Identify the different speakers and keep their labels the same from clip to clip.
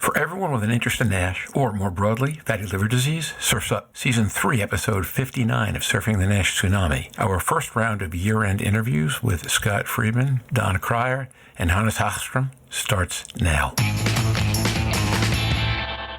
Speaker 1: For everyone with an interest in NASH, or more broadly, fatty liver disease, Surf's Up, Season 3, Episode 59 of Surfing the NASH Tsunami. Our first round of year-end interviews with Scott Friedman, Donna Cryer, and Hannes Hagström starts now.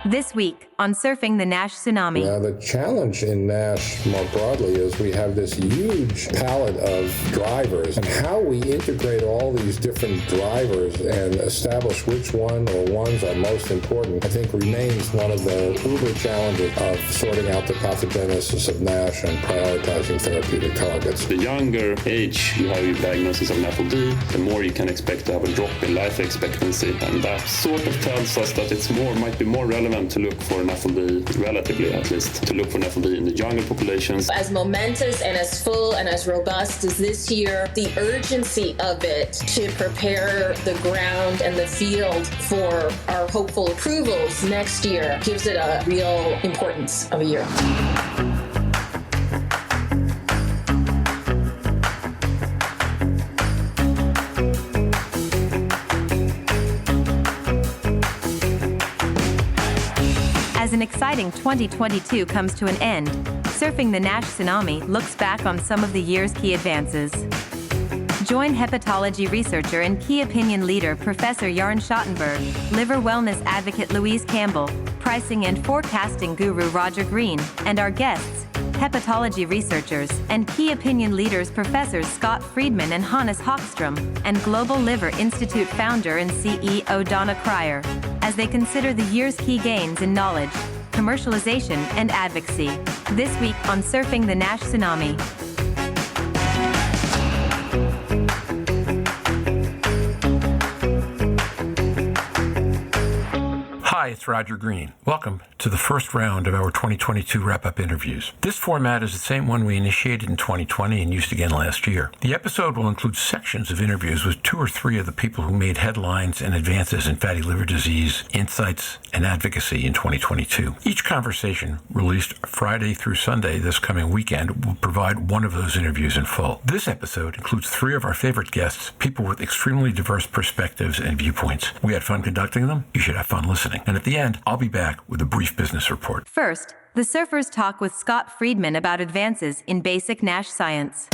Speaker 2: This week on Surfing the NASH Tsunami.
Speaker 3: Now, the challenge in NASH more broadly is we have this huge palette of drivers, and how we integrate all these different drivers and establish which one or ones are most important, I think remains one of the uber challenges of sorting out the pathogenesis of NASH and prioritizing therapeutic targets.
Speaker 4: The younger age you have your diagnosis of NAFLD, the more you can expect to have a drop in life expectancy, and that sort of tells us that it's might be more relevant to look for NAFLD, relatively at least, to look for NAFLD in the younger populations.
Speaker 5: As momentous and as full and as robust as this year, the urgency of it to prepare the ground and the field for our hopeful approvals next year gives it a real importance of a year.
Speaker 2: As an exciting 2022 comes to an end, Surfing the NASH Tsunami looks back on some of the year's key advances. Join hepatology researcher and key opinion leader Professor Jörn Schattenberg, liver wellness advocate Louise Campbell, pricing and forecasting guru Roger Green, and our guests, hepatology researchers and key opinion leaders Professors Scott Friedman and Hannes Hagström, and Global Liver Institute founder and CEO Donna Cryer, as they consider the year's key gains in knowledge, commercialization, and advocacy. This week on Surfing the NASH Tsunami.
Speaker 1: Hi, it's Roger Green. Welcome to the first round of our 2022 wrap-up interviews. This format is the same one we initiated in 2020 and used again last year. The episode will include sections of interviews with 2 or 3 of the people who made headlines and advances in fatty liver disease, insights, and advocacy in 2022. Each conversation, released Friday through Sunday this coming weekend, will provide one of those interviews in full. This episode includes 3 of our favorite guests, people with extremely diverse perspectives and viewpoints. We had fun conducting them. You should have fun listening. And at the end, I'll be back with a brief business report.
Speaker 2: First, the surfers talk with Scott Friedman about advances in basic NASH science.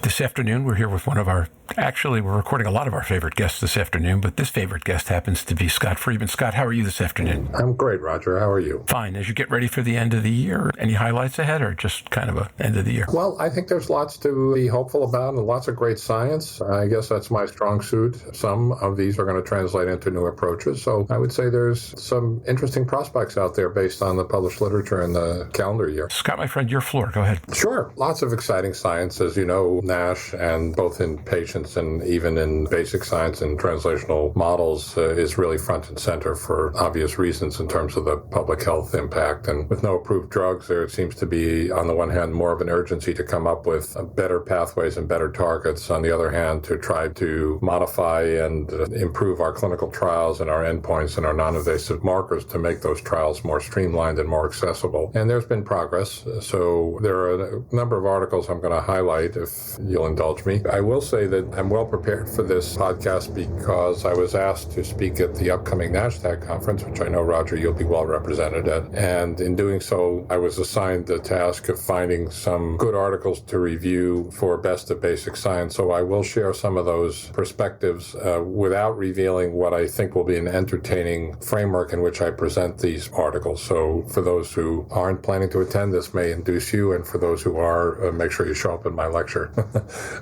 Speaker 1: This afternoon, we're here with we're recording a lot of our favorite guests this afternoon, but this favorite guest happens to be Scott Friedman. Scott, how are you this afternoon?
Speaker 3: I'm great, Roger. How are you?
Speaker 1: Fine. As you get ready for the end of the year, any highlights ahead or just kind of a end of the year?
Speaker 3: Well, I think there's lots to be hopeful about and lots of great science. I guess that's my strong suit. Some of these are going to translate into new approaches. So I would say there's some interesting prospects out there based on the published literature in the calendar year.
Speaker 1: Scott, my friend, your floor. Go ahead.
Speaker 3: Sure. Lots of exciting science, as you know, NASH, and both in patients and even in basic science and translational models is really front and center for obvious reasons in terms of the public health impact. And with no approved drugs, there seems to be, on the one hand, more of an urgency to come up with better pathways and better targets. On the other hand, to try to modify and improve our clinical trials and our endpoints and our non-invasive markers to make those trials more streamlined and more accessible. And there's been progress. So there are a number of articles I'm going to highlight, if you'll indulge me. I will say that I'm well prepared for this podcast because I was asked to speak at the upcoming NASH-TAG conference, which I know, Roger, you'll be well represented at. And in doing so, I was assigned the task of finding some good articles to review for Best of Basic Science. So I will share some of those perspectives without revealing what I think will be an entertaining framework in which I present these articles. So for those who aren't planning to attend, this may induce you, and for those who are, make sure you show up in my lecture.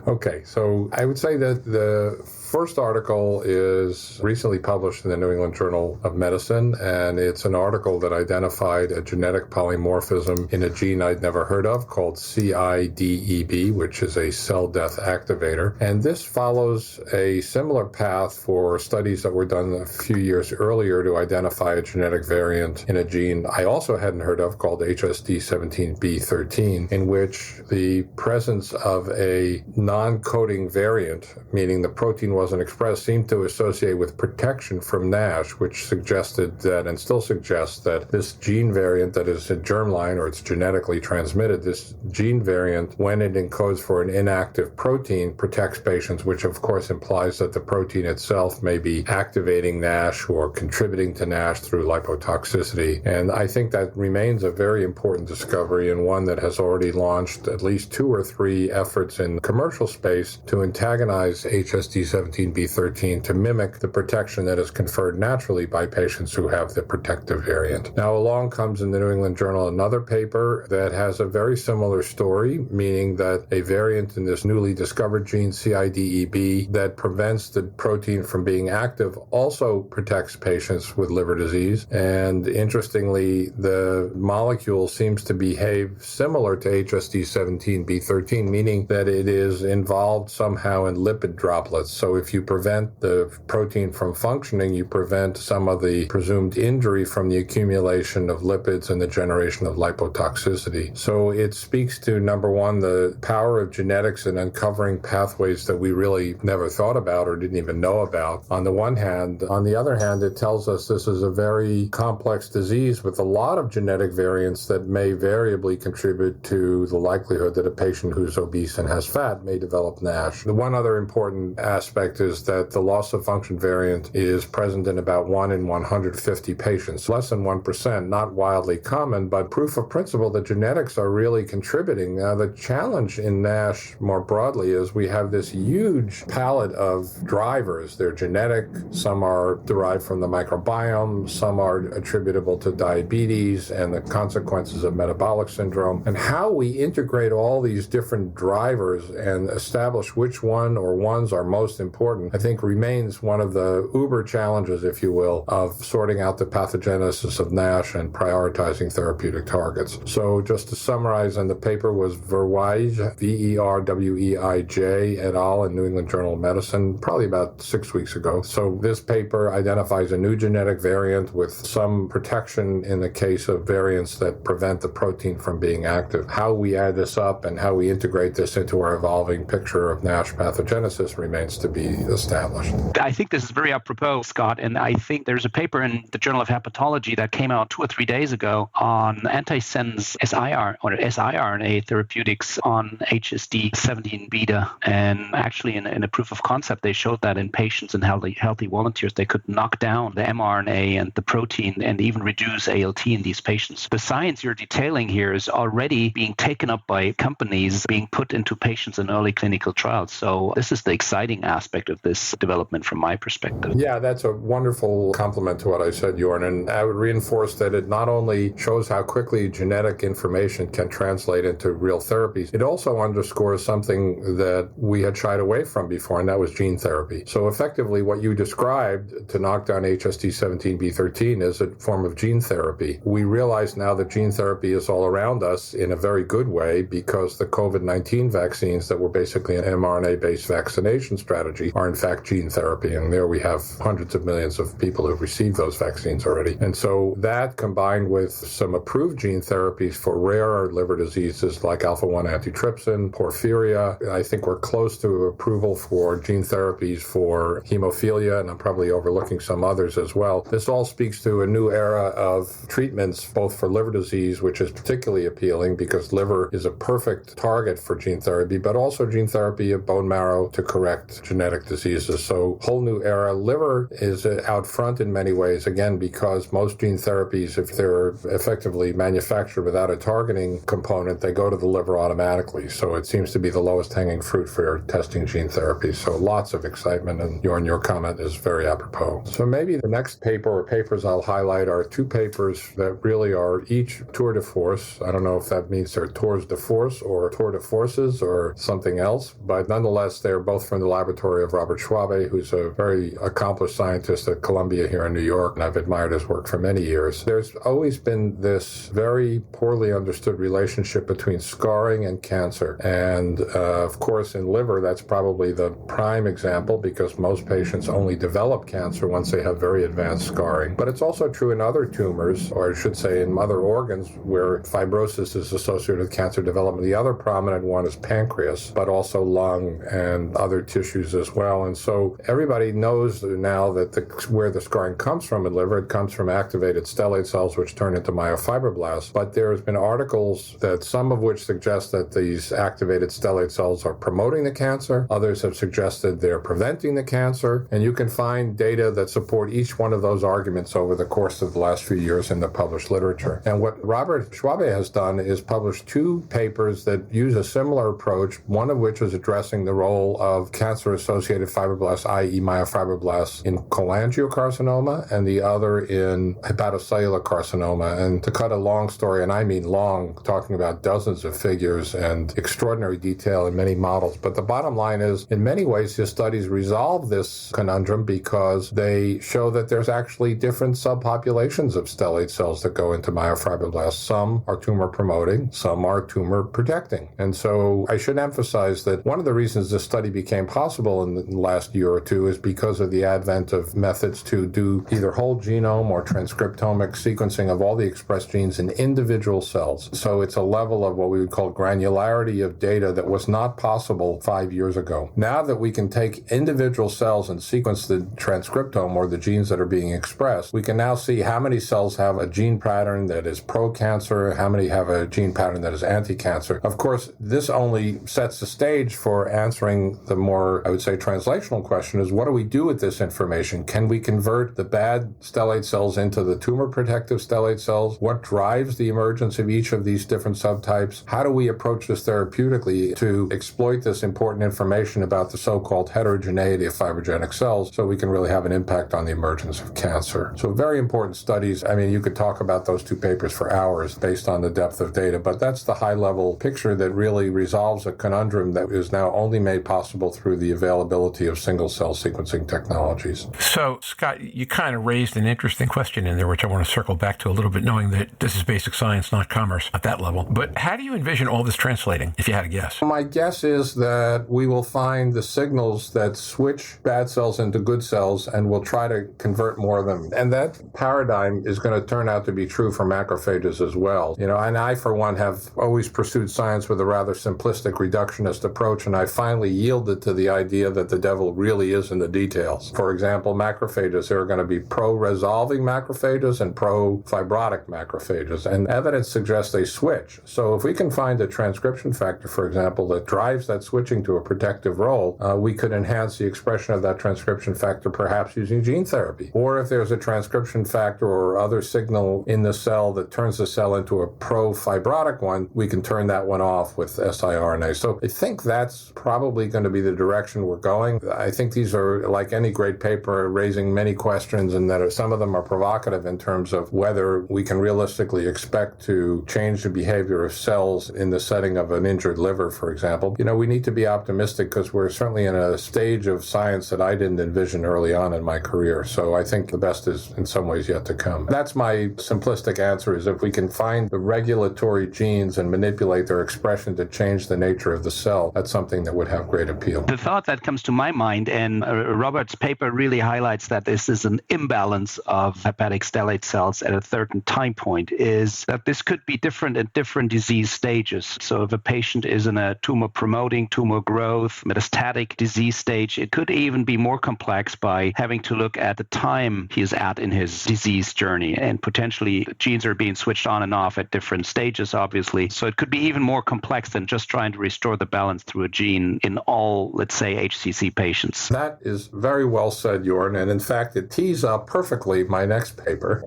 Speaker 3: Okay, so I would say that the first article is recently published in the New England Journal of Medicine, and it's an article that identified a genetic polymorphism in a gene I'd never heard of called CIDEB, which is a cell death activator. And this follows a similar path for studies that were done a few years earlier to identify a genetic variant in a gene I also hadn't heard of called HSD17B13, in which the presence of a non-coding variant, meaning the protein wasn't expressed, seemed to associate with protection from NASH, which suggested that, and still suggests that, this gene variant that is a germline, or it's genetically transmitted, this gene variant, when it encodes for an inactive protein, protects patients, which of course implies that the protein itself may be activating NASH or contributing to NASH through lipotoxicity. And I think that remains a very important discovery, and one that has already launched at least 2 or 3 efforts in commercial space to antagonize HSD17B13 to mimic the protection that is conferred naturally by patients who have the protective variant. Now along comes in the New England Journal another paper that has a very similar story, meaning that a variant in this newly discovered gene, CIDEB, that prevents the protein from being active also protects patients with liver disease. And interestingly, the molecule seems to behave similar to HSD17B13, meaning that it is involved somehow in lipid droplets. So if you prevent the protein from functioning, you prevent some of the presumed injury from the accumulation of lipids and the generation of lipotoxicity. So it speaks to, number one, the power of genetics in uncovering pathways that we really never thought about or didn't even know about, on the one hand. On the other hand, it tells us this is a very complex disease with a lot of genetic variants that may variably contribute to the likelihood that a patient who's obese and has fat may develop NASH. The one other important aspect is that the loss of function variant is present in about 1 in 150 patients, less than 1%, not wildly common, but proof of principle that genetics are really contributing. Now, the challenge in NASH more broadly is we have this huge palette of drivers. They're genetic, some are derived from the microbiome, some are attributable to diabetes and the consequences of metabolic syndrome. And how we integrate all these different drivers and establish which one or ones are most important, I think remains one of the uber challenges, if you will, of sorting out the pathogenesis of NASH and prioritizing therapeutic targets. So just to summarize, and the paper was Verweij, Verweij et al. In New England Journal of Medicine, probably about 6 weeks ago. So this paper identifies a new genetic variant with some protection in the case of variants that prevent the protein from being active. How we add this up and how we integrate this into our evolving picture of NASH pathogenesis remains to be established.
Speaker 6: I think this is very apropos, Scott, and I think there's a paper in the Journal of Hepatology that came out 2 or 3 days ago on antisense siRNA therapeutics on HSD17 beta, and actually in a proof of concept they showed that in patients and healthy volunteers they could knock down the mRNA and the protein and even reduce ALT in these patients. The science you're detailing here is already being taken up by companies, being put into patients in early clinical trials. So this is the exciting aspect of this development from my perspective.
Speaker 3: Yeah, that's a wonderful compliment to what I said, Jörn. And I would reinforce that it not only shows how quickly genetic information can translate into real therapies, it also underscores something that we had shied away from before, and that was gene therapy. So effectively, what you described to knock down HSD17B13 is a form of gene therapy. We realize now that gene therapy is all around us in a very good way, because the COVID-19 vaccines that were basically an mRNA-based vaccination strategy are in fact gene therapy. And there we have hundreds of millions of people who've received those vaccines already. And so that, combined with some approved gene therapies for rare liver diseases like alpha-1 antitrypsin, porphyria, I think we're close to approval for gene therapies for hemophilia, and I'm probably overlooking some others as well. This all speaks to a new era of treatments, both for liver disease, which is particularly appealing because liver is a perfect target for gene therapy, but also gene therapy of bone marrow to correct genetic diseases. So whole new era. Liver is out front in many ways, again, because most gene therapies, if they're effectively manufactured without a targeting component, they go to the liver automatically. So it seems to be the lowest hanging fruit for testing gene therapy. So lots of excitement, and your comment is very apropos. So maybe the next paper or papers I'll highlight are 2 papers that really are each tour de force. I don't know if that means they're tours de force or tour de forces or something else, but nonetheless, they're both from the laboratory of Robert Schwabe, who's a very accomplished scientist at Columbia here in New York, and I've admired his work for many years. There's always been this very poorly understood relationship between scarring and cancer. And of course, in liver, that's probably the prime example, because most patients only develop cancer once they have very advanced scarring. But it's also true in other tumors, or I should say in other organs, where fibrosis is associated with cancer development. The other prominent one is pancreas, but also lung and other tissues as as well. And so everybody knows now that where the scarring comes from in liver, it comes from activated stellate cells, which turn into myofibroblasts. But there has been articles that some of which suggest that these activated stellate cells are promoting the cancer. Others have suggested they're preventing the cancer. And you can find data that support each one of those arguments over the course of the last few years in the published literature. And what Robert Schwabe has done is published 2 papers that use a similar approach, one of which is addressing the role of cancer-associated fibroblasts, i.e. myofibroblasts, in cholangiocarcinoma, and the other in hepatocellular carcinoma. And to cut a long story, and I mean long, talking about dozens of figures and extraordinary detail in many models. But the bottom line is, in many ways, his studies resolve this conundrum because they show that there's actually different subpopulations of stellate cells that go into myofibroblasts. Some are tumor promoting, some are tumor protecting. And so I should emphasize that one of the reasons this study became possible in the last year or two is because of the advent of methods to do either whole genome or transcriptomic sequencing of all the expressed genes in individual cells. So it's a level of what we would call granularity of data that was not possible 5 years ago. Now that we can take individual cells and sequence the transcriptome, or the genes that are being expressed, we can now see how many cells have a gene pattern that is pro-cancer, how many have a gene pattern that is anti-cancer. Of course, this only sets the stage for answering the more, I would say, translational question is, what do we do with this information? Can we convert the bad stellate cells into the tumor protective stellate cells? What drives the emergence of each of these different subtypes? How do we approach this therapeutically to exploit this important information about the so-called heterogeneity of fibrogenic cells so we can really have an impact on the emergence of cancer? So very important studies. I mean, you could talk about those 2 papers for hours based on the depth of data, but that's the high-level picture that really resolves a conundrum that is now only made possible through the availability of single-cell sequencing technologies.
Speaker 1: So, Scott, you kind of raised an interesting question in there, which I want to circle back to a little bit, knowing that this is basic science, not commerce at that level. But how do you envision all this translating, if you had a guess?
Speaker 3: My guess is that we will find the signals that switch bad cells into good cells, and we'll try to convert more of them. And that paradigm is going to turn out to be true for macrophages as well. You know, and I, for one, have always pursued science with a rather simplistic reductionist approach, and I finally yielded to the idea that the devil really is in the details. For example, macrophages, there are going to be pro-resolving macrophages and pro-fibrotic macrophages, and evidence suggests they switch. So if we can find a transcription factor, for example, that drives that switching to a protective role, we could enhance the expression of that transcription factor perhaps using gene therapy. Or if there's a transcription factor or other signal in the cell that turns the cell into a pro-fibrotic one, we can turn that one off with siRNA. So I think that's probably going to be the direction we're going. I think these are, like any great paper, raising many questions, and that some of them are provocative in terms of whether we can realistically expect to change the behavior of cells in the setting of an injured liver, for example. You know, we need to be optimistic because we're certainly in a stage of science that I didn't envision early on in my career. So I think the best is in some ways yet to come. That's my simplistic answer, is if we can find the regulatory genes and manipulate their expression to change the nature of the cell, that's something that would have great appeal.
Speaker 6: The thought that comes to my mind, and Robert's paper really highlights that this is an imbalance of hepatic stellate cells at a certain time point, is that this could be different at different disease stages. So if a patient is in a tumor-promoting, tumor growth, metastatic disease stage, it could even be more complex by having to look at the time he is at in his disease journey. And potentially genes are being switched on and off at different stages, obviously. So it could be even more complex than just trying to restore the balance through a gene in all, let's say, HCC patients.
Speaker 3: That is very well said, Jörn. And in fact, it tees up perfectly my next paper.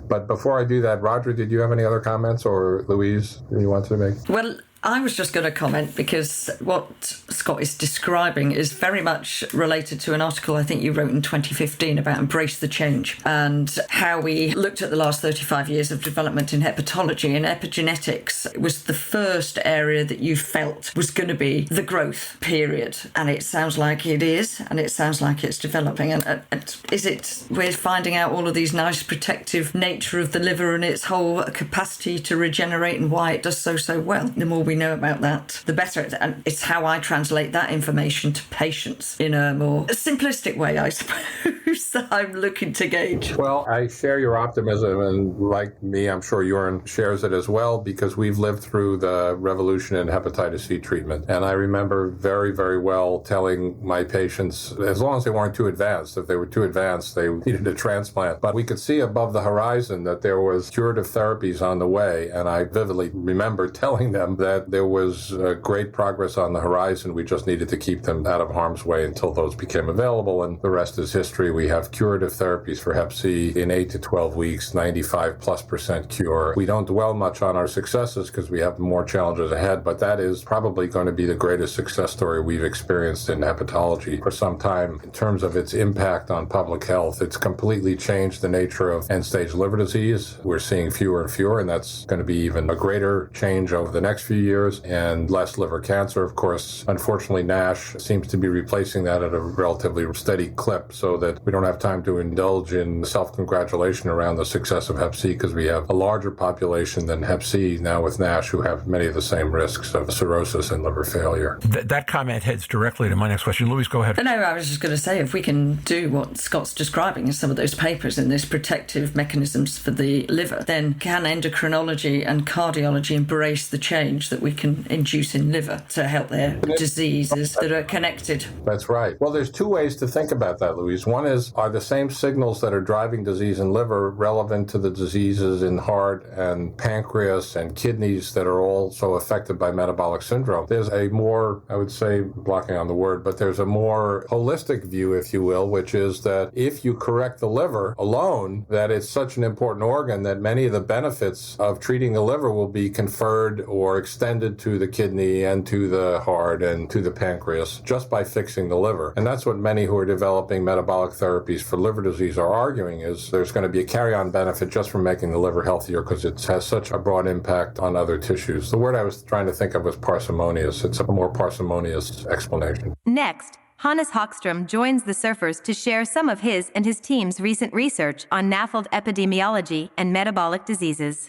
Speaker 3: But before I do that, Roger, did you have any other comments, or Louise, you wanted to make?
Speaker 7: Well, I was just going to comment because what Scott is describing is very much related to an article I think you wrote in 2015 about Embrace the Change, and how we looked at the last 35 years of development in hepatology, and epigenetics was the first area that you felt was going to be the growth period. And it sounds like it is, and it sounds like it's developing. And is it we're finding out all of these nice protective nature of the liver and its whole capacity to regenerate and why it does so well? The more we know about that, the better. And it's how I translate that information to patients in a more simplistic way, I suppose, that I'm looking to gauge.
Speaker 3: Well, I share your optimism, and like me, I'm sure Jörn shares it as well, because we've lived through the revolution in hepatitis C treatment. And I remember very, very well telling my patients, as long as they weren't too advanced, if they were too advanced, they needed a transplant. But we could see above the horizon that there was curative therapies on the way. And I vividly remember telling them that there was great progress on the horizon. We just needed to keep them out of harm's way until those became available. And the rest is history. We have curative therapies for Hep C in 8 to 12 weeks, 95+% cure. We don't dwell much on our successes because we have more challenges ahead, but that is probably going to be the greatest success story we've experienced in hepatology for some time in terms of its impact on public health. It's completely changed the nature of end-stage liver disease. We're seeing fewer and fewer, and that's going to be even a greater change over the next few years, and less liver cancer. Of course, unfortunately, NASH seems to be replacing that at a relatively steady clip, so that we don't have time to indulge in self-congratulation around the success of Hep C, because we have a larger population than Hep C now with NASH who have many of the same risks of cirrhosis and liver failure.
Speaker 1: That comment heads directly to my next question. Louise, go ahead.
Speaker 7: No, I was just going to say, if we can do what Scott's describing in some of those papers in this protective mechanisms for the liver, then can endocrinology and cardiology embrace the change that we can induce in liver to help their diseases that are connected?
Speaker 3: That's right. Well, there's two ways to think about that, Louise. One is, are the same signals that are driving disease in liver relevant to the diseases in heart and pancreas and kidneys that are also affected by metabolic syndrome? There's a more, I would say, blocking on the word, but there's a more holistic view, if you will, which is that if you correct the liver alone, that it's such an important organ that many of the benefits of treating the liver will be conferred or extended to the kidney and to the heart and to the pancreas just by fixing the liver. And that's what many who are developing metabolic therapies for liver disease are arguing, is there's going to be a carry-on benefit just from making the liver healthier because it has such a broad impact on other tissues. The word I was trying to think of was parsimonious. It's a more parsimonious explanation.
Speaker 2: Next, Hannes Hagström joins the surfers to share some of his and his team's recent research on NAFLD epidemiology and metabolic diseases.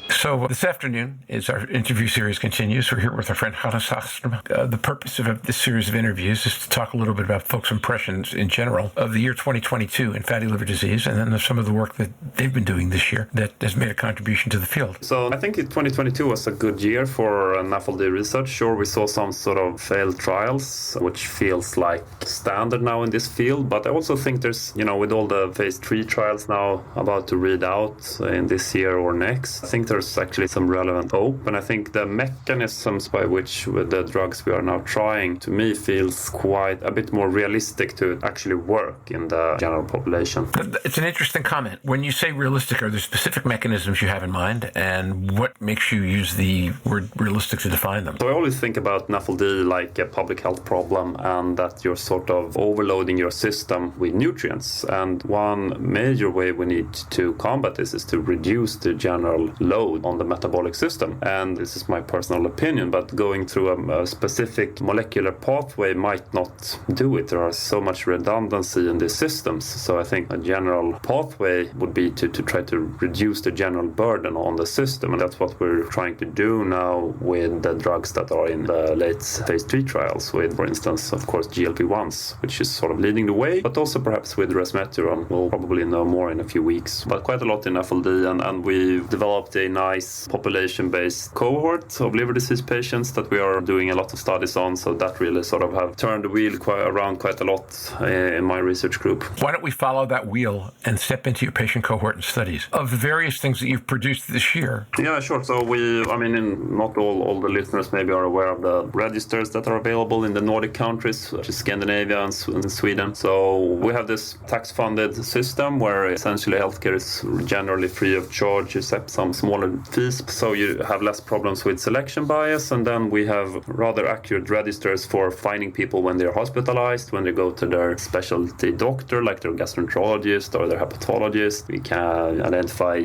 Speaker 1: So this afternoon, as our interview series continues, we're here with our friend Hannes Hagström. The purpose of this series of interviews is to talk a little bit about folks' impressions in general of the year 2022 in fatty liver disease, and then some of the work that they've been doing this year that has made a contribution to the field.
Speaker 4: So I think 2022 was a good year for NAFLD research. Sure, we saw some sort of failed trials, which feels like standard now in this field, but I also think there's, with all the phase 3 trials now about to read out in this year or next, I think there's actually some relevant hope, and I think the mechanisms by which with the drugs we are now trying, to me, feels quite a bit more realistic to actually work in the general population.
Speaker 1: It's an interesting comment. When you say realistic, are there specific mechanisms you have in mind, and what makes you use the word realistic to define them?
Speaker 4: So I always think about NAFLD like a public health problem, and that you're sort of overloading your system with nutrients, and one major way we need to combat this is to reduce the general load on the metabolic system. And this is my personal opinion, but going through a specific molecular pathway might not do it. There are so much redundancy in these systems. So I think a general pathway would be to try to reduce the general burden on the system. And that's what we're trying to do now with the drugs that are in the late phase 3 trials with, for instance, of course, GLP-1s, which is sort of leading the way, but also perhaps with resmetirom. We'll probably know more in a few weeks, but quite a lot in FLD. And we've developed a nice population-based cohort of liver disease patients that we are doing a lot of studies on, so that really sort of have turned the wheel around quite a lot in my research group.
Speaker 1: Why don't we follow that wheel and step into your patient cohort and studies of the various things that you've produced this year?
Speaker 4: Yeah, sure. So not all the listeners maybe are aware of the registers that are available in the Nordic countries, which is Scandinavia and Sweden. So we have this tax-funded system where essentially healthcare is generally free of charge, except some smaller fees, so you have less problems with selection bias. And then we have rather accurate registers for finding people when they're hospitalized, when they go to their specialty doctor, like their gastroenterologist or their hepatologist. We can identify,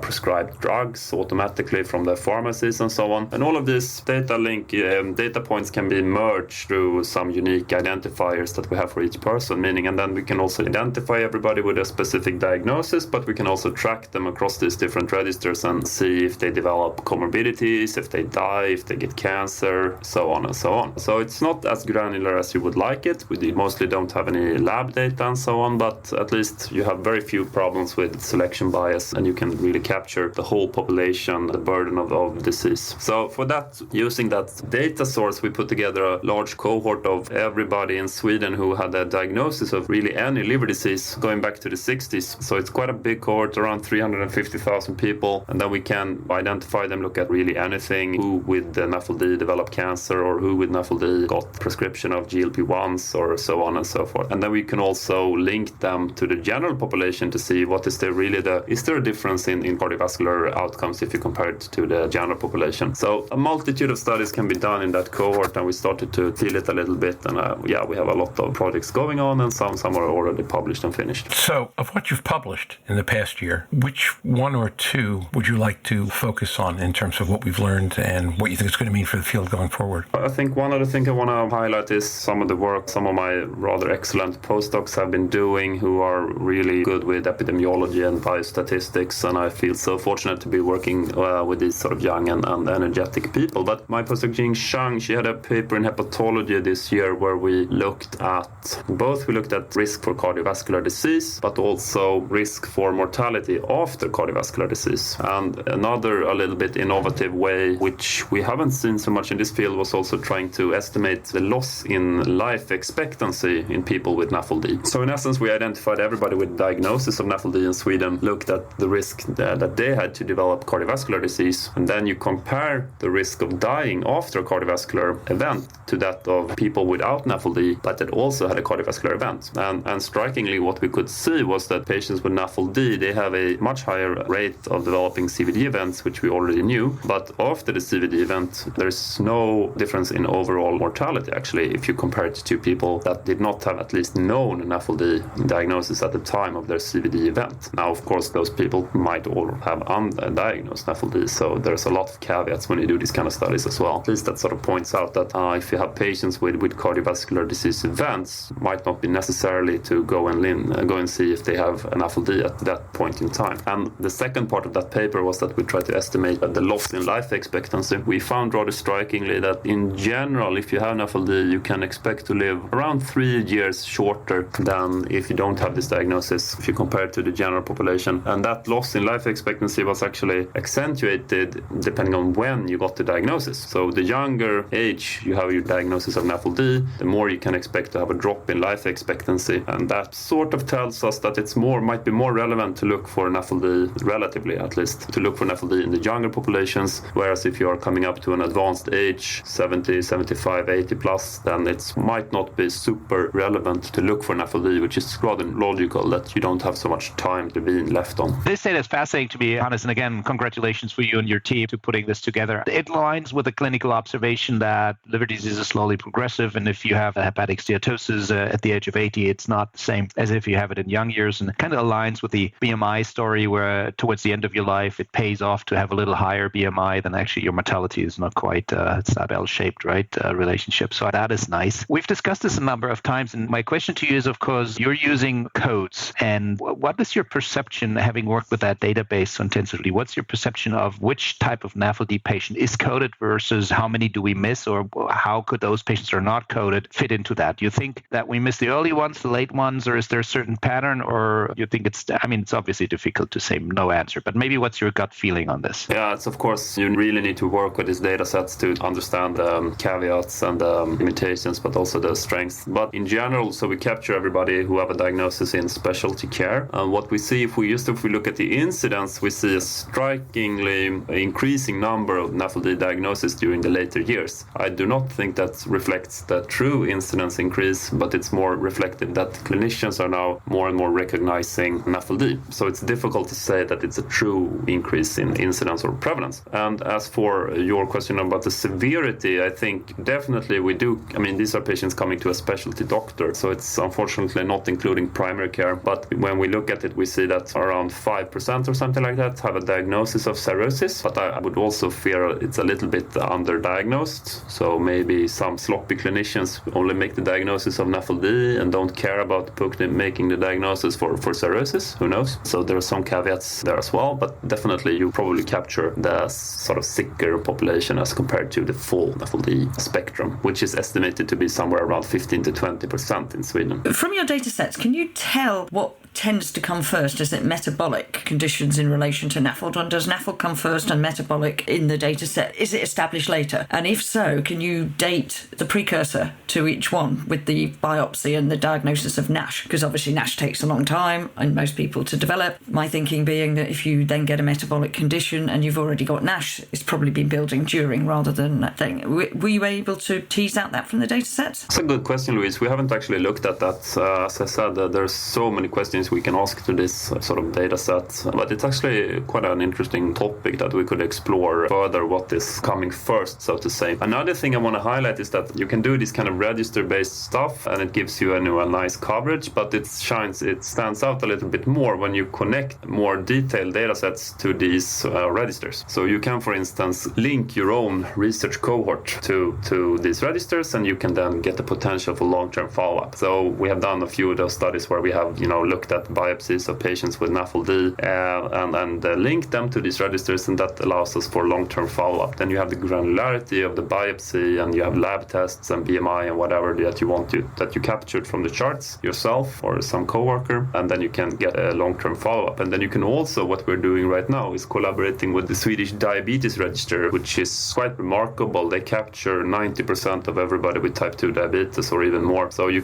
Speaker 4: prescribed drugs automatically from the pharmacies and so on. And all of these data points can be merged through some unique identifiers that we have for each person, meaning, and then we can also identify everybody with a specific diagnosis, but we can also track them across these different registers and see if they develop comorbidities, if they die, if they get cancer, so on and so on. So it's not as granular as you would like it. We mostly don't have any lab data and so on, but at least you have very few problems with selection bias, and you can really capture the whole population, the burden of disease. So for that, using that data source, we put together a large cohort of everybody in Sweden who had a diagnosis of really any liver disease going back to the 60s. So it's quite a big cohort, around 350,000 people, and then we can identify them, look at really anything, who with the NAFLD developed cancer or who with NAFLD got prescription of GLP-1s or so on and so forth. And then we can also link them to the general population to see what is there a difference in cardiovascular outcomes if you compare it to the general population. So a multitude of studies can be done in that cohort, and we started to feel it a little bit, and we have a lot of projects going on, and some are already published and finished.
Speaker 1: So of what you've published in the past year, which one or two would you like to focus on in terms of what we've learned and what you think it's going to mean for the field going forward?
Speaker 4: I think one of the things I want to highlight is some of the work some of my rather excellent postdocs have been doing, who are really good with epidemiology and biostatistics, and I feel so fortunate to be working with these sort of young and energetic people. But my postdoc Jing Shang, she had a paper in hepatology this year where we looked at risk for cardiovascular disease, but also risk for mortality after cardiovascular disease. And another a little bit innovative way, which we haven't seen so much in this field, was also trying to estimate the loss in life expectancy in people with NAFLD. So in essence, we identified everybody with diagnosis of NAFLD in Sweden, looked at the risk that they had to develop cardiovascular disease, and then you compare the risk of dying after a cardiovascular event to that of people without NAFLD, but that also had a cardiovascular event. And strikingly, what we could see was that patients with NAFLD, they have a much higher rate of developing CVD events, which we already knew. But after the CVD event, there's no difference in overall mortality, actually, if you compare it to people that did not have at least known NAFLD diagnosis at the time of their CVD event. Now, of course, those people might all have undiagnosed NAFLD, so there's a lot of caveats when you do these kind of studies as well. At least that sort of points out that if you have patients with cardiovascular disease events, might not be necessarily to go and see if they have an NAFLD at that point in time. And the second part of that paper was that we tried to estimate the loss in life expectancy. We found rather strikingly that in general, if you have NAFLD, you can expect to live around 3 years shorter than if you don't have this diagnosis, if you compare it to the general population. And that loss in life expectancy was actually accentuated depending on when you got the diagnosis. So the younger age you have your diagnosis of NAFLD, the more you can expect to have a drop in life expectancy. And that sort of tells us that might be more relevant to look for NAFLD, relatively at least, to look for NAFLD in the younger populations, whereas if you are coming up to an advanced age, 70, 75, 80 plus, then it might not be super relevant to look for NAFLD, which is rather logical that you don't have so much time to be left on.
Speaker 6: This data is fascinating to me, Hannes, and again, congratulations for you and your team to putting this together. It aligns with the clinical observation that liver disease is slowly progressive, and if you have a hepatic steatosis at the age of 80, it's not the same as if you have it in young years, and it kind of aligns with the BMI story where towards the end of your life, it pays off to have a little higher BMI than actually your mortality is not quite, it's that L-shaped, right, relationship. So that is nice. We've discussed this a number of times, and my question to you is, of course, you're using codes, and what is your perception, having worked with that database so intensively, what's your perception of which type of NAFLD patient is coded versus how many do we miss, or how could those patients who are not coded fit into that? Do you think that we miss the early ones, the late ones, or is there a certain pattern, or you think it's obviously difficult to say no answer, but maybe what's your gut feeling on this?
Speaker 4: Yeah, it's of course, you really need to work with these data sets to understand the caveats and the limitations, but also the strengths. But in general, so we capture everybody who have a diagnosis in specialty care. And what we see, if we look at the incidence, we see a strikingly increasing number of NAFLD diagnoses during the later years. I do not think that reflects the true incidence increase, but it's more reflective that clinicians are now more and more recognizing NAFLD. So it's difficult to say that it's a true increase in incidence or prevalence. And as for your question about the severity, I think definitely we do. These are patients coming to a specialty doctor, so it's unfortunately not including primary care. But but when we look at it, we see that around 5% or something like that have a diagnosis of cirrhosis. But I would also fear it's a little bit underdiagnosed. So maybe some sloppy clinicians only make the diagnosis of NAFLD and don't care about making the diagnosis for cirrhosis. Who knows? So there are some caveats there as well, but definitely you probably capture the sort of sicker population as compared to the full NAFLD spectrum, which is estimated to be somewhere around 15 to 20% in Sweden.
Speaker 7: From your data sets, can you tell what tends to come first? Is it metabolic conditions in relation to NAFLD, or does NAFLD come first and metabolic in the data set? Is it established later? And if so, can you date the precursor to each one with the biopsy and the diagnosis of NASH? Because obviously NASH takes a long time and most people to develop. My thinking being that if you then get a metabolic condition and you've already got NASH, it's probably been building during rather than that thing. Were you able to tease out that from the data sets?
Speaker 4: It's a good question, Louise. We haven't actually looked at that. As I said, there's so many questions we can ask to this sort of data set, but it's actually quite an interesting topic that we could explore further, what is coming first, so to say. Another thing I want to highlight is that you can do this kind of register-based stuff and it gives you a nice coverage, but it stands out a little bit more when you connect more detailed data sets to these registers. So you can, for instance, link your own research cohort to these registers, and you can then get the potential for long-term follow-up. So we have done a few of those studies where we have looked at biopsies of patients with NAFLD and linked them to these registers, and that allows us for long-term follow-up. Then you have the granularity of the biopsy, and you have lab tests and BMI and whatever that you captured from the charts yourself or some coworker, and then you can get a long-term follow-up. And then you can also, what we're doing right now is collaborating with the Swedish Diabetes Register, which is quite remarkable. They capture 90% of everybody with type 2 diabetes or even more. So you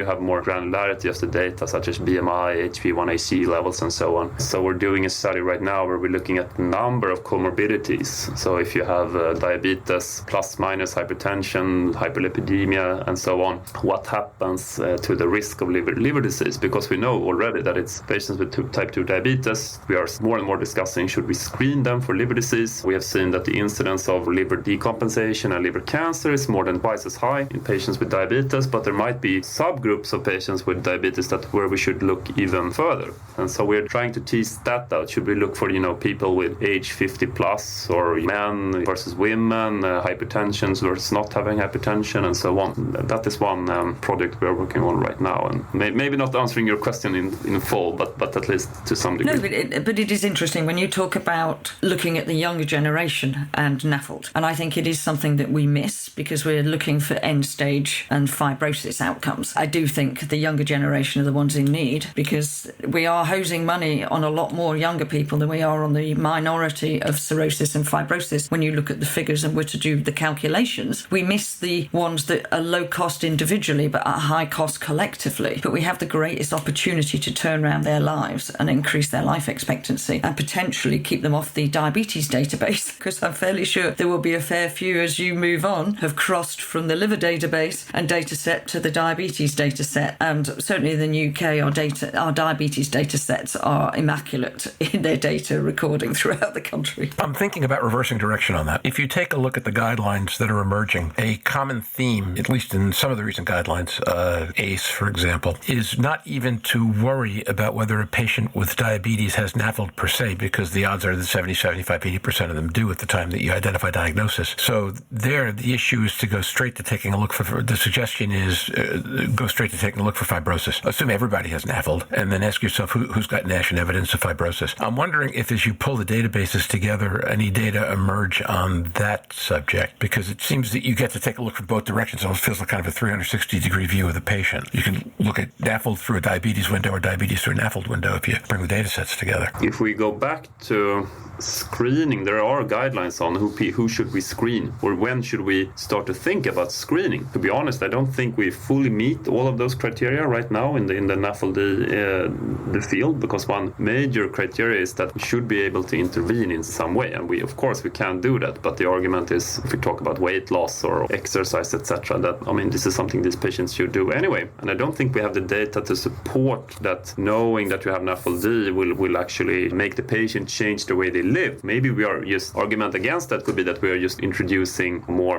Speaker 4: have more granularity of the data, such as BMI, HbA1c levels, and so on. So we're doing a study right now where we're looking at the number of comorbidities. So if you have diabetes plus minus hypertension, hyperlipidemia, and so on, what happens to the risk of liver disease? Because we know already that it's patients with type 2 diabetes. We are more and more discussing, should we screen them for liver disease? We have seen that the incidence of liver decompensation and liver cancer is more than twice as high in patients with diabetes, but there might be subgroups of patients with diabetes where we should look even further. And so we're trying to tease that out. Should we look for, people with age 50 plus, or men versus women, hypertension versus not having hypertension, and so on. That is one project we're working on right now. And maybe not answering your question in full, but at least to some degree.
Speaker 7: No, but it is interesting when you talk about looking at the younger generation and NAFLD. And I think it is something that we miss because we're looking for end stage and fibrosis outcomes. I do think the younger generation are the ones in need, because we are hosing money on a lot more younger people than we are on the minority of cirrhosis and fibrosis. When you look at the figures and were to do the calculations, we miss the ones that are low cost individually but are high cost collectively. But we have the greatest opportunity to turn around their lives and increase their life expectancy and potentially keep them off the diabetes database, because I'm fairly sure there will be a fair few, as you move on, have crossed from the liver database and data set to the diabetes data set. And certainly in the UK, our diabetes data sets are immaculate in their data recording throughout the country.
Speaker 1: I'm thinking about reversing direction on that. If you take a look at the guidelines that are emerging, a common theme, at least in some of the recent guidelines, ACE, for example, is not even to worry about whether a patient with diabetes has NAFLD per se, because the odds are that 70, 75, 80% of them do at the time that you identify diagnosis. So there, the issue is to go straight to taking a look for, the suggestion is go straight to taking a look for fibrosis. Assume everybody has NAFLD, and then ask yourself who's got NASH and evidence of fibrosis. I'm wondering if, as you pull the databases together, any data emerge on that subject, because it seems that you get to take a look from both directions. It almost feels like kind of a 360-degree view of the patient. You can look at NAFLD through a diabetes window or diabetes through a NAFLD window if you bring the data sets together.
Speaker 4: If we go back to screening, there are guidelines on who should we screen, or when should we start to think about screening. To be honest, I don't think we fully meet all of those criteria right now in the NAFLD the field, because one major criteria is that we should be able to intervene in some way, and we can't do that. But the argument is, if we talk about weight loss or exercise, etc., that this is something these patients should do anyway. And I don't think we have the data to support that. Knowing that you have NAFLD will actually make the patient change the way they live. Maybe we are just, argument against that could be that we are just introducing more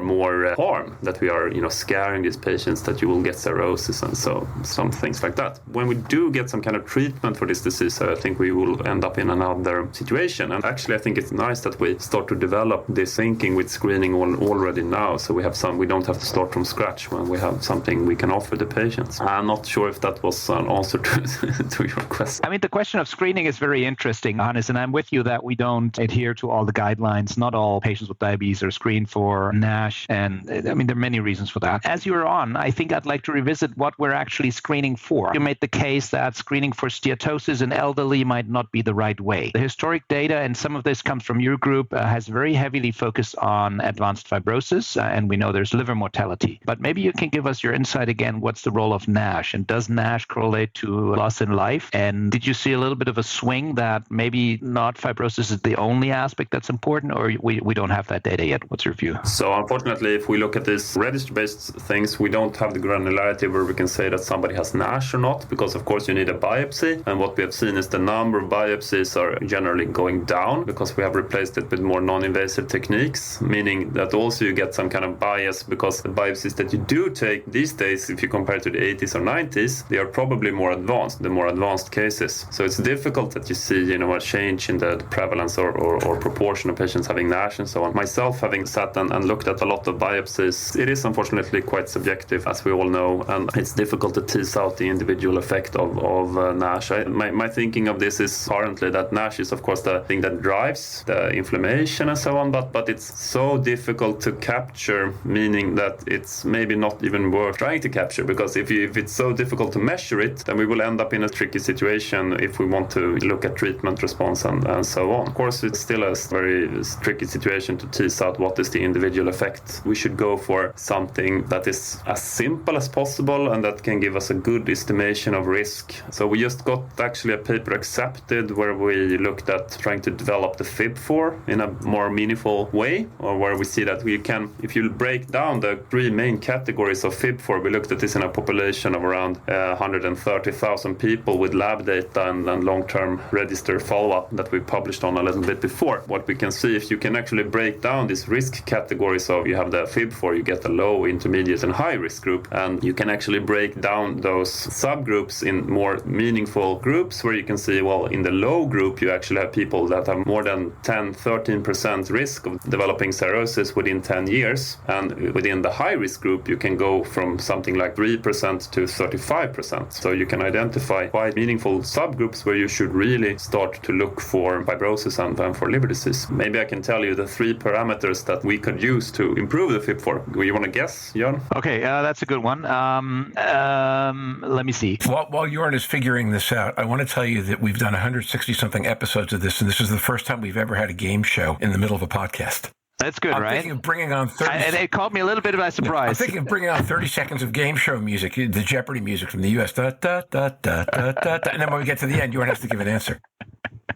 Speaker 4: harm, that we are scaring these patients that you will get cirrhosis and so some things like that. When we do get get some kind of treatment for this disease, I think we will end up in another situation. And actually, I think it's nice that we start to develop this thinking with screening already now. So we don't have to start from scratch when we have something we can offer the patients. I'm not sure if that was an answer to your question.
Speaker 6: I mean, the question of screening is very interesting, Hannes, and I'm with you that we don't adhere to all the guidelines. Not all patients with diabetes are screened for NASH, and I mean, there are many reasons for that. As you're on, I think I'd like to revisit what we're actually screening for. You made the case that screening for steatosis in elderly might not be the right way. The historic data, and some of this comes from your group, has very heavily focused on advanced fibrosis, and we know there's liver mortality. But maybe you can give us your insight again, what's the role of NASH, and does NASH correlate to loss in life? And did you see a little bit of a swing that maybe not fibrosis is the only aspect that's important, or we don't have that data yet? What's your view?
Speaker 4: So unfortunately, if we look at these registry-based things, we don't have the granularity where we can say that somebody has NASH or not, because of course you need a biopsy. And what we have seen is the number of biopsies are generally going down because we have replaced it with more non-invasive techniques, meaning that also you get some kind of bias because the biopsies that you do take these days, if you compare to the 80s or 90s, they are probably more advanced, the more advanced cases. So it's difficult that you see, a change in the prevalence or proportion of patients having NASH and so on. Myself, having sat and looked at a lot of biopsies, it is unfortunately quite subjective, as we all know, and it's difficult to tease out the individual effect of NASH. My thinking of this is currently that NASH is, of course, the thing that drives the inflammation and so on, but it's so difficult to capture, meaning that it's maybe not even worth trying to capture, because if it's so difficult to measure it, then we will end up in a tricky situation if we want to look at treatment response and so on. Of course, it's still a very tricky situation to tease out what is the individual effect. We should go for something that is as simple as possible and that can give us a good estimation of risk. So we just got actually a paper accepted where we looked at trying to develop the FIB4 in a more meaningful way, or where we see that we can, if you break down the three main categories of FIB4, we looked at this in a population of around 130,000 people with lab data and long-term register follow-up that we published on a little bit before. What we can see, if you can actually break down these risk categories of, you have the FIB4, you get the low, intermediate and high risk group, and you can actually break down those subgroups in more meaningful groups where you can see, well, in the low group you actually have people that have more than 10-13% risk of developing cirrhosis within 10 years, and within the high risk group you can go from something like 3% to 35%. So you can identify quite meaningful subgroups where you should really start to look for fibrosis and for liver disease. Maybe I can tell you the three parameters that we could use to improve the FIB4. Do you want to guess, Jörn?
Speaker 6: Okay, that's a good one. Let me see.
Speaker 1: While Jörn is figuring this out, I want to tell you that we've done 160-something episodes of this, and this is the first time we've ever had a game show in the middle of a podcast.
Speaker 6: That's good, right?
Speaker 1: I'm thinking of bringing on 30...
Speaker 6: And it caught me a little bit by surprise.
Speaker 1: I'm thinking of bringing on 30 seconds of game show music, the Jeopardy music from the U.S. Da, da, da, da, da, da, da. And then when we get to the end, Jörn has to give an answer.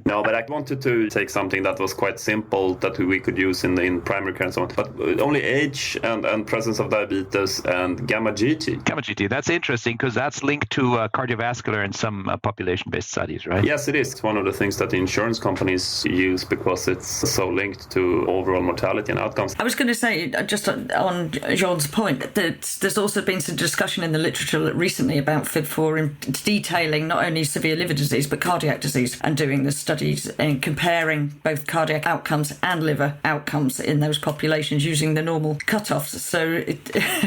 Speaker 4: No, but I wanted to take something that was quite simple that we could use in primary care and so on. But only age and presence of diabetes and gamma GT.
Speaker 6: Gamma GT, that's interesting because that's linked to cardiovascular in some population-based studies, right?
Speaker 4: Yes, it is. It's one of the things that the insurance companies use because it's so linked to overall mortality and outcomes.
Speaker 7: I was going to say, just on Jörn's point, that there's also been some discussion in the literature recently about FIB4 in detailing not only severe liver disease but cardiac disease, and doing the studies and comparing both cardiac outcomes and liver outcomes in those populations using the normal cutoffs. So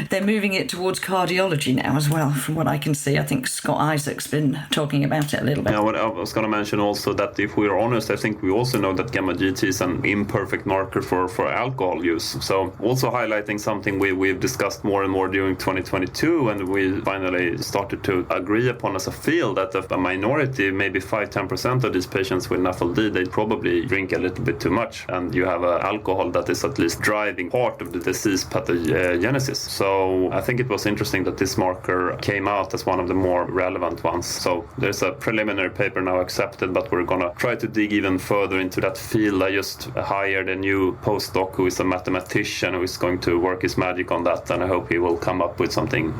Speaker 7: they're moving it towards cardiology now as well, from what I can see. I think Scott Isaac's been talking about it a little bit.
Speaker 4: Yeah, what I was going to mention also that if we're honest, I think we also know that gamma GT is an imperfect marker for alcohol use. So also highlighting something we've discussed more and more during 2022, and we finally started to agree upon as a field that a minority, maybe 5-10% of these patients with NAFLD, they probably drink a little bit too much, and you have alcohol that is at least driving part of the disease pathogenesis. So I think it was interesting that this marker came out as one of the more relevant ones. So there's a preliminary paper now accepted, but we're going to try to dig even further into that field. I just hired a new postdoc who is a mathematician who is going to work his magic on that, and I hope he will come up with something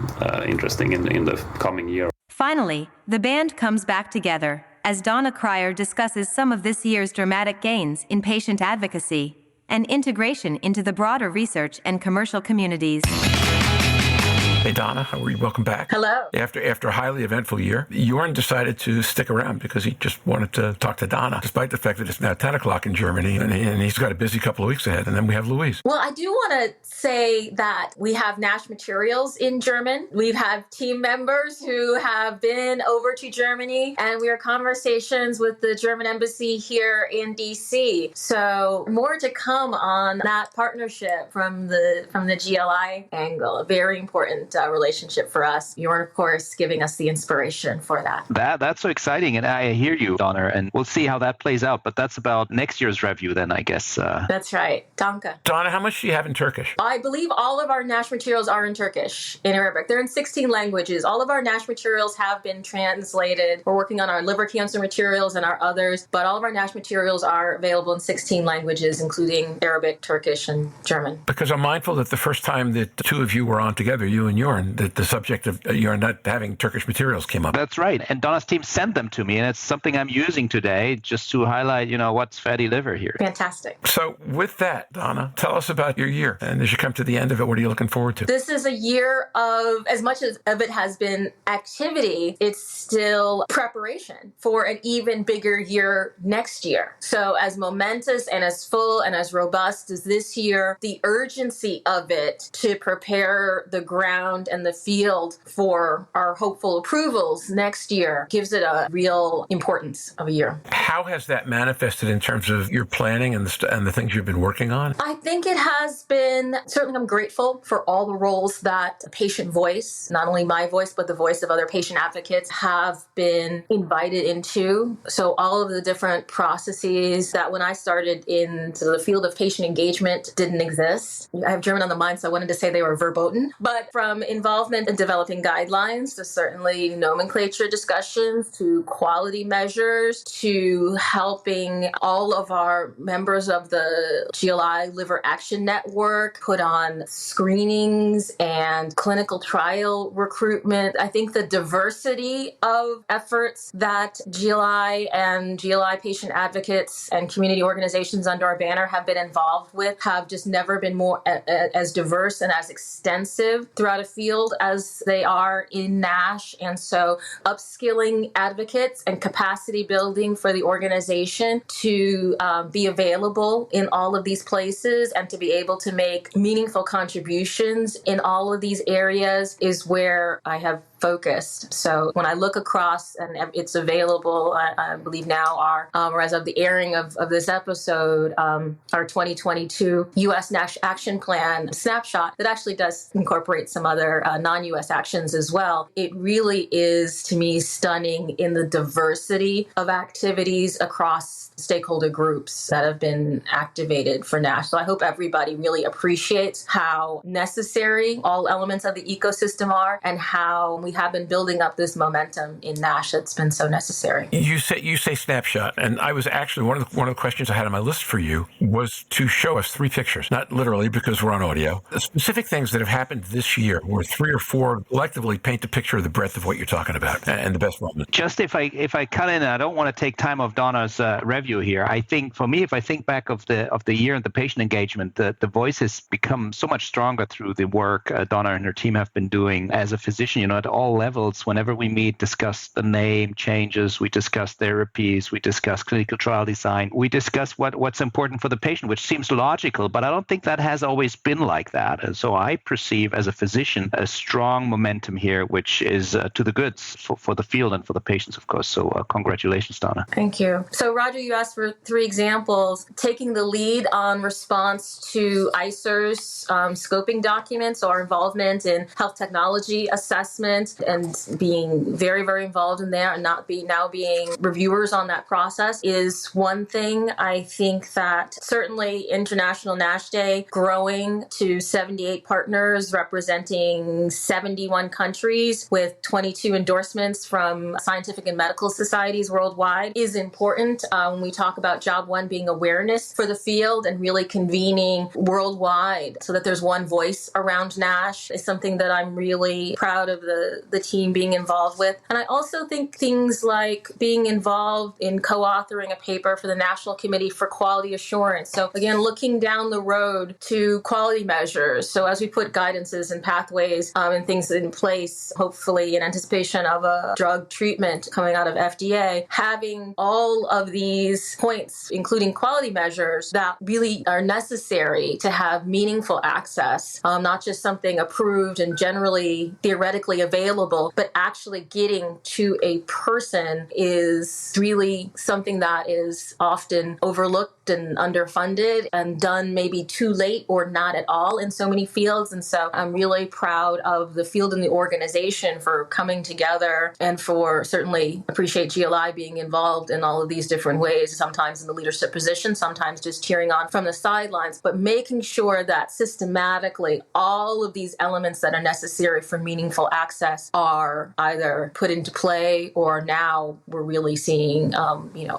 Speaker 4: interesting in the coming year.
Speaker 2: Finally, the band comes back together as Donna Cryer discusses some of this year's dramatic gains in patient advocacy and integration into the broader research and commercial communities.
Speaker 1: Hey, Donna, how are you? Welcome back.
Speaker 5: Hello.
Speaker 1: After a highly eventful year, Jörn decided to stick around because he just wanted to talk to Donna, despite the fact that it's now 10 o'clock in Germany, and he's got a busy couple of weeks ahead. And then we have Louise.
Speaker 5: Well, I do want to say that we have NASH materials in German. We have team members who have been over to Germany, and we are conversations with the German embassy here in DC. So more to come on that partnership from the GLI angle. A very important relationship for us. You're, of course, giving us the inspiration for that.
Speaker 6: That's so exciting, and I hear you, Donna, and we'll see how that plays out. But that's about next year's review, then, I guess.
Speaker 5: That's right. Danke.
Speaker 1: Donna, how much do you have in Turkish?
Speaker 5: I believe all of our NASH materials are in Turkish, in Arabic. They're in 16 languages. All of our NASH materials have been translated. We're working on our liver cancer materials and our others, but all of our NASH materials are available in 16 languages, including Arabic, Turkish, and German.
Speaker 1: Because I'm mindful that the first time that the two of you were on together, you and Jörn, that the subject of Jörn not having Turkish materials came up.
Speaker 6: That's right. And Donna's team sent them to me, and it's something I'm using today just to highlight, what's fatty liver here.
Speaker 5: Fantastic.
Speaker 1: So with that, Donna, tell us about your year. And as you come to the end of it, what are you looking forward to?
Speaker 5: This is a year of, as much as of it has been activity, it's still preparation for an even bigger year next year. So as momentous and as full and as robust as this year, the urgency of it to prepare the ground and the field for our hopeful approvals next year gives it a real importance of a year.
Speaker 1: How has that manifested in terms of your planning and the things you've been working on?
Speaker 5: I think it has been, certainly I'm grateful for all the roles that patient voice, not only my voice, but the voice of other patient advocates have been invited into. So all of the different processes that when I started into the field of patient engagement didn't exist. I have German on the mind, so I wanted to say they were verboten. But from involvement in developing guidelines to certainly nomenclature discussions to quality measures to helping all of our members of the GLI Liver Action Network put on screenings and clinical trial recruitment. I think the diversity of efforts that GLI and GLI patient advocates and community organizations under our banner have been involved with have just never been more as diverse and as extensive throughout a field as they are in NASH. And so upskilling advocates and capacity building for the organization to be available in all of these places and to be able to make meaningful contributions in all of these areas is where I have focused. So when I look across, and it's available, I believe now or as of the airing of this episode, our 2022 U.S. NASH Action Plan snapshot that actually does incorporate some other non-U.S. actions as well. It really is, to me, stunning in the diversity of activities across stakeholder groups that have been activated for NASH. So I hope everybody really appreciates how necessary all elements of the ecosystem are and how we have been building up this momentum in NASH that's been so necessary.
Speaker 1: You say snapshot, and I was actually one of the questions I had on my list for you was to show us 3 pictures, not literally because we're on audio, specific things that have happened this year where 3 or 4 collectively paint the picture of the breadth of what you're talking about and the best moments.
Speaker 6: Just if I cut in, I don't want to take time of Donna's review here. I think for me, if I think back of the year and the patient engagement, the voice has become so much stronger through the work Donna and her team have been doing as a physician, at all levels. Whenever we meet, discuss the name changes, we discuss therapies, we discuss clinical trial design, we discuss what's important for the patient, which seems logical, but I don't think that has always been like that. And so I perceive as a physician a strong momentum here, which is to the goods for the field and for the patients, of course. So congratulations, Donna.
Speaker 5: Thank you. So Roger, you asked for 3 examples. Taking the lead on response to ICER's scoping documents or involvement in health technology assessment and being very, very involved in there and now being reviewers on that process is one thing. I think that certainly International NASH Day growing to 78 partners representing 71 countries with 22 endorsements from scientific and medical societies worldwide is important when we talk about job one being awareness for the field and really convening worldwide so that there's one voice around NASH is something that I'm really proud of the the team being involved with. And I also think things like being involved in co-authoring a paper for the National Committee for Quality Assurance. So again, looking down the road to quality measures. So as we put guidances and pathways and things in place, hopefully in anticipation of a drug treatment coming out of FDA, having all of these points, including quality measures that really are necessary to have meaningful access, not just something approved and generally theoretically available, but actually getting to a person is really something that is often overlooked and underfunded and done maybe too late or not at all in so many fields. And so I'm really proud of the field and the organization for coming together and for certainly appreciate GLI being involved in all of these different ways, sometimes in the leadership position, sometimes just cheering on from the sidelines, but making sure that systematically all of these elements that are necessary for meaningful access are either put into play or now we're really seeing,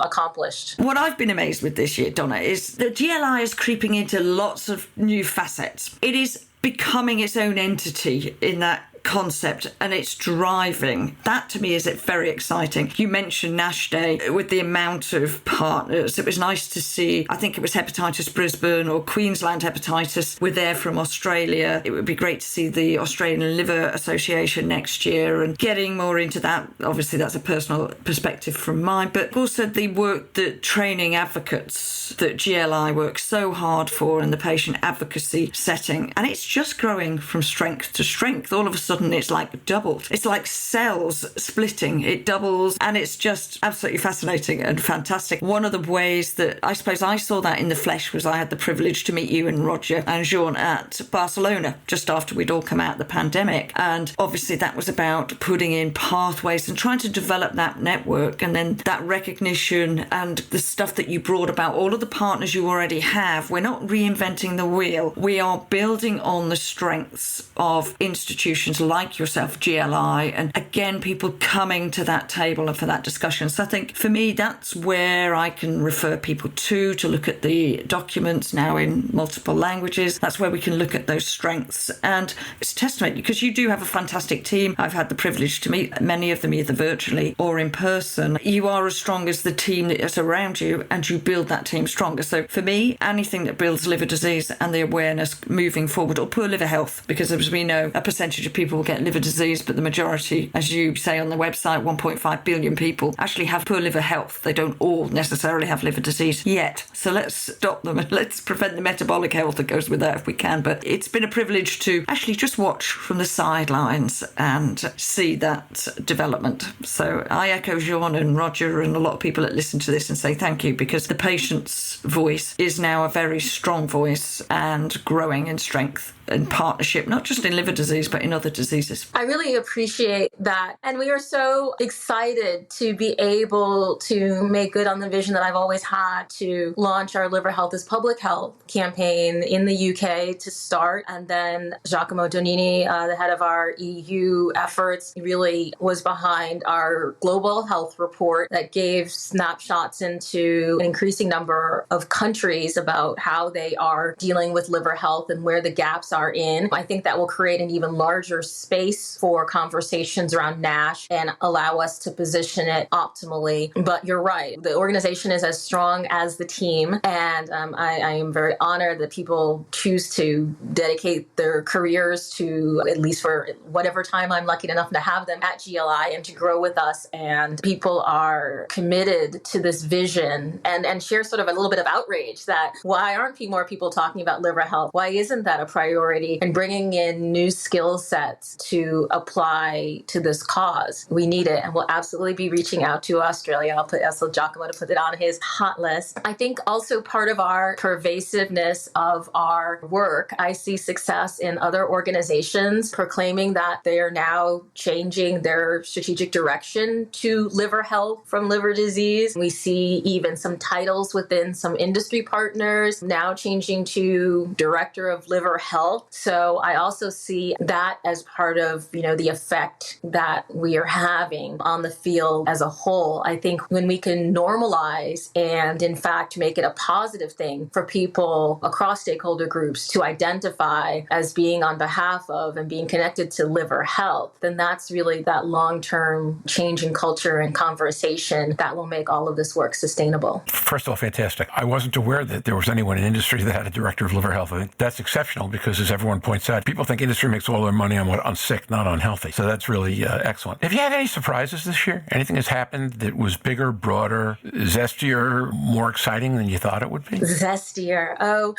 Speaker 5: accomplished.
Speaker 7: What I've been amazed with this year, Donna, is that GLI is creeping into lots of new facets. It is becoming its own entity in that concept, and it's driving. That to me is very exciting. You mentioned NASH Day with the amount of partners. It was nice to see, I think it was Hepatitis Brisbane or Queensland Hepatitis were there from Australia. It would be great to see the Australian Liver Association next year and getting more into that. Obviously that's a personal perspective from mine, but also the work that training advocates that GLI works so hard for in the patient advocacy setting, and it's just growing from strength to strength. All of a sudden it's like doubled. It's like cells splitting. It doubles, and it's just absolutely fascinating and fantastic. One of the ways that I suppose I saw that in the flesh was I had the privilege to meet you and Roger and Jörn at Barcelona just after we'd all come out of the pandemic. And obviously that was about putting in pathways and trying to develop that network, and then that recognition and the stuff that you brought about all of the partners you already have. We're not reinventing the wheel. We are building on the strengths of institutions like yourself, GLI, and again, people coming to that table and for that discussion. So I think for me, that's where I can refer people to look at the documents now in multiple languages. That's where we can look at those strengths. And it's a testament because you do have a fantastic team. I've had the privilege to meet many of them either virtually or in person. You are as strong as the team that is around you, and you build that team stronger. So for me, anything that builds liver disease and the awareness moving forward, or poor liver health, because as we know, a percentage of people will get liver disease, but the majority, as you say on the website, 1.5 billion people actually have poor liver health. They don't all necessarily have liver disease yet. So let's stop them and let's prevent the metabolic health that goes with that if we can. But it's been a privilege to actually just watch from the sidelines and see that development. So I echo Jörn and Roger and a lot of people that listen to this and say thank you, because the patient's voice is now a very strong voice and growing in strength and partnership, not just in liver disease, but in other diseases.
Speaker 5: I really appreciate that. And we are so excited to be able to make good on the vision that I've always had to launch our Liver Health is Public Health campaign in the UK to start. And then Giacomo Donini, the head of our EU efforts, really was behind our global health report that gave snapshots into an increasing number of countries about how they are dealing with liver health and where the gaps are in. I think that will create an even larger space for conversations around NASH and allow us to position it optimally. But you're right, the organization is as strong as the team, and I am very honored that people choose to dedicate their careers to, at least for whatever time I'm lucky enough to have them at GLI, and to grow with us. And people are committed to this vision and share sort of a little bit of outrage that why aren't more people talking about liver health? Why isn't that a priority? And bringing in new skill sets to apply to this cause. We need it, and we'll absolutely be reaching out to Australia. I'll ask Giacomo to put it on his hot list. I think also part of our pervasiveness of our work, I see success in other organizations proclaiming that they are now changing their strategic direction to liver health from liver disease. We see even some titles within some industry partners now changing to Director of Liver Health real. So I also see that as part of, the effect that we are having on the field as a whole. I think when we can normalize and in fact make it a positive thing for people across stakeholder groups to identify as being on behalf of and being connected to liver health, then that's really that long-term change in culture and conversation that will make all of this work sustainable.
Speaker 1: First of all, fantastic. I wasn't aware that there was anyone in industry that had a director of liver health. I think that's exceptional because, as everyone points out, people think industry makes all their money on sick, not on healthy. So that's really excellent. Have you had any surprises this year? Anything has happened that was bigger, broader, zestier, more exciting than you thought it would be?
Speaker 5: Zestier. Oh,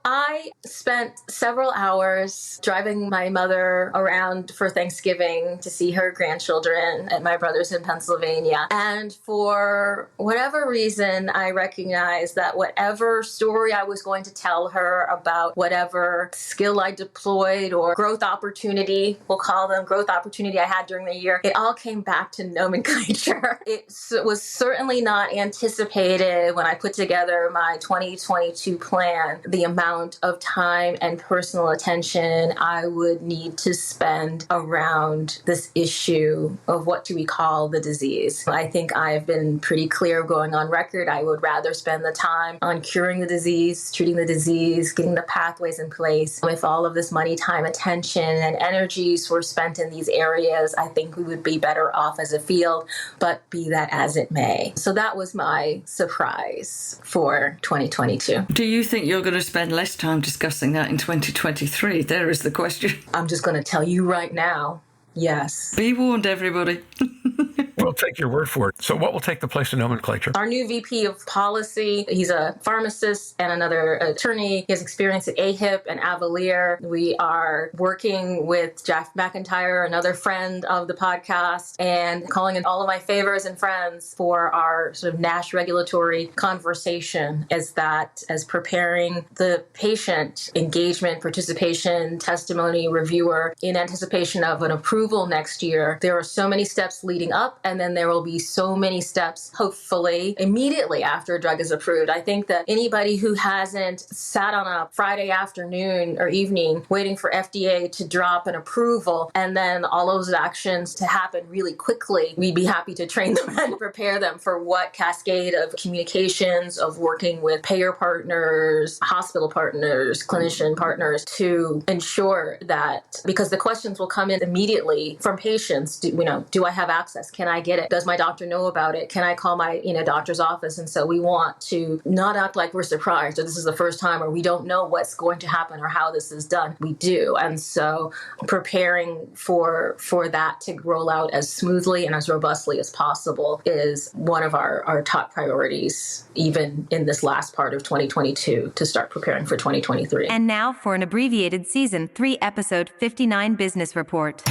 Speaker 5: I spent several hours driving my mother around for Thanksgiving to see her grandchildren at my brother's in Pennsylvania. And for whatever reason, I recognized that whatever story I was going to tell her about whatever skill I deployed or growth opportunity, we'll call them growth opportunity I had during the year, it all came back to nomenclature. It was certainly not anticipated when I put together my 2022 plan, the amount of time and personal attention I would need to spend around this issue of what do we call the disease. I think I've been pretty clear going on record. I would rather spend the time on curing the disease, treating the disease, getting the pathways in place. With all of this money, time, attention, and energies were spent in these areas, I think we would be better off as a field, but be that as it may. So that was my surprise for 2022.
Speaker 7: Do you think you're going to spend less time discussing that in 2023? There is the question.
Speaker 5: I'm just going to tell you right now, yes.
Speaker 7: Be warned, everybody.
Speaker 1: We'll take your word for it. So what will take the place of nomenclature?
Speaker 5: Our new VP of policy, he's a pharmacist and another attorney. He has experience at AHIP and Avalier. We are working with Jeff McIntyre, another friend of the podcast, and calling in all of my favors and friends for our sort of NASH regulatory conversation as preparing the patient engagement, participation, testimony, reviewer in anticipation of an approval next year. There are so many steps leading up, and then there will be so many steps, hopefully, immediately after a drug is approved. I think that anybody who hasn't sat on a Friday afternoon or evening waiting for FDA to drop an approval and then all those actions to happen really quickly, we'd be happy to train them and prepare them for what cascade of communications, of working with payer partners, hospital partners, clinician partners to ensure that, because the questions will come in immediately from patients. Do I have access? Can I get it? Does my doctor know about it? Can I call my doctor's office? And so we want to not act like we're surprised or this is the first time or we don't know what's going to happen or how this is done. We do. And so preparing for that to roll out as smoothly and as robustly as possible is one of our top priorities, even in this last part of 2022, to start preparing for 2023.
Speaker 2: And now for an abbreviated Season 3, Episode 59 Business Report.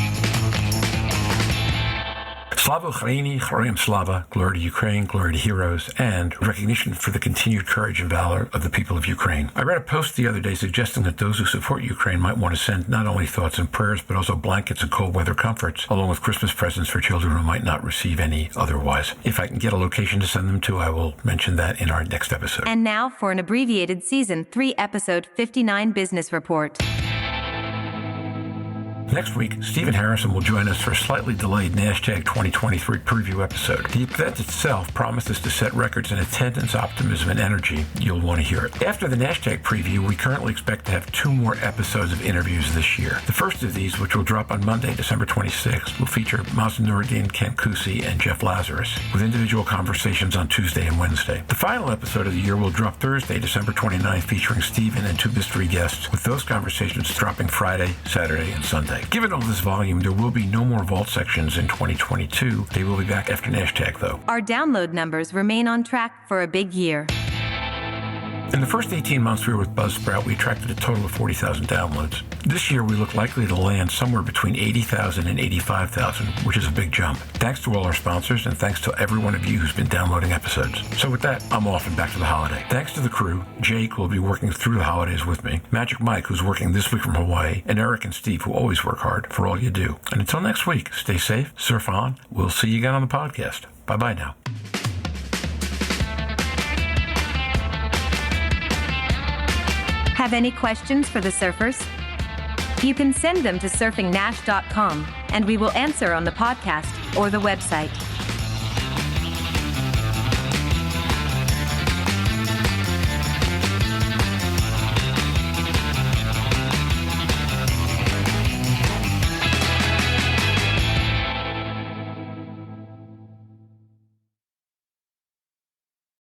Speaker 1: Slava Ukraini, Heroyam Slava, glory to Ukraine, glory to heroes, and recognition for the continued courage and valor of the people of Ukraine. I read a post the other day suggesting that those who support Ukraine might want to send not only thoughts and prayers, but also blankets and cold weather comforts, along with Christmas presents for children who might not receive any otherwise. If I can get a location to send them to, I will mention that in our next episode.
Speaker 2: And now for an abbreviated Season 3, Episode 59 Business Report.
Speaker 1: Next week, Stephen Harrison will join us for a slightly delayed NASH 2023 preview episode. The event itself promises to set records in attendance, optimism, and energy. You'll want to hear it. After the NASH preview, we currently expect to have 2 more episodes of interviews this year. The first of these, which will drop on Monday, December 26th, will feature Mazen Noureddin, Kent Kusi, and Jeff Lazarus, with individual conversations on Tuesday and Wednesday. The final episode of the year will drop Thursday, December 29th, featuring Stephen and 2 mystery guests, with those conversations dropping Friday, Saturday, and Sunday. Given all this volume, there will be no more vault sections in 2022. They will be back after NASH though.
Speaker 2: Our download numbers remain on track for a big year.
Speaker 1: In the first 18 months we were with Buzzsprout, we attracted a total of 40,000 downloads. This year, we look likely to land somewhere between 80,000 and 85,000, which is a big jump. Thanks to all our sponsors, and thanks to every one of you who's been downloading episodes. So with that, I'm off and back to the holiday. Thanks to the crew, Jake, who will be working through the holidays with me, Magic Mike, who's working this week from Hawaii, and Eric and Steve, who always work hard for all you do. And until next week, stay safe, surf on. We'll see you again on the podcast. Bye-bye now.
Speaker 2: Have any questions for the surfers? You can send them to surfingnash.com, and we will answer on the podcast or the website.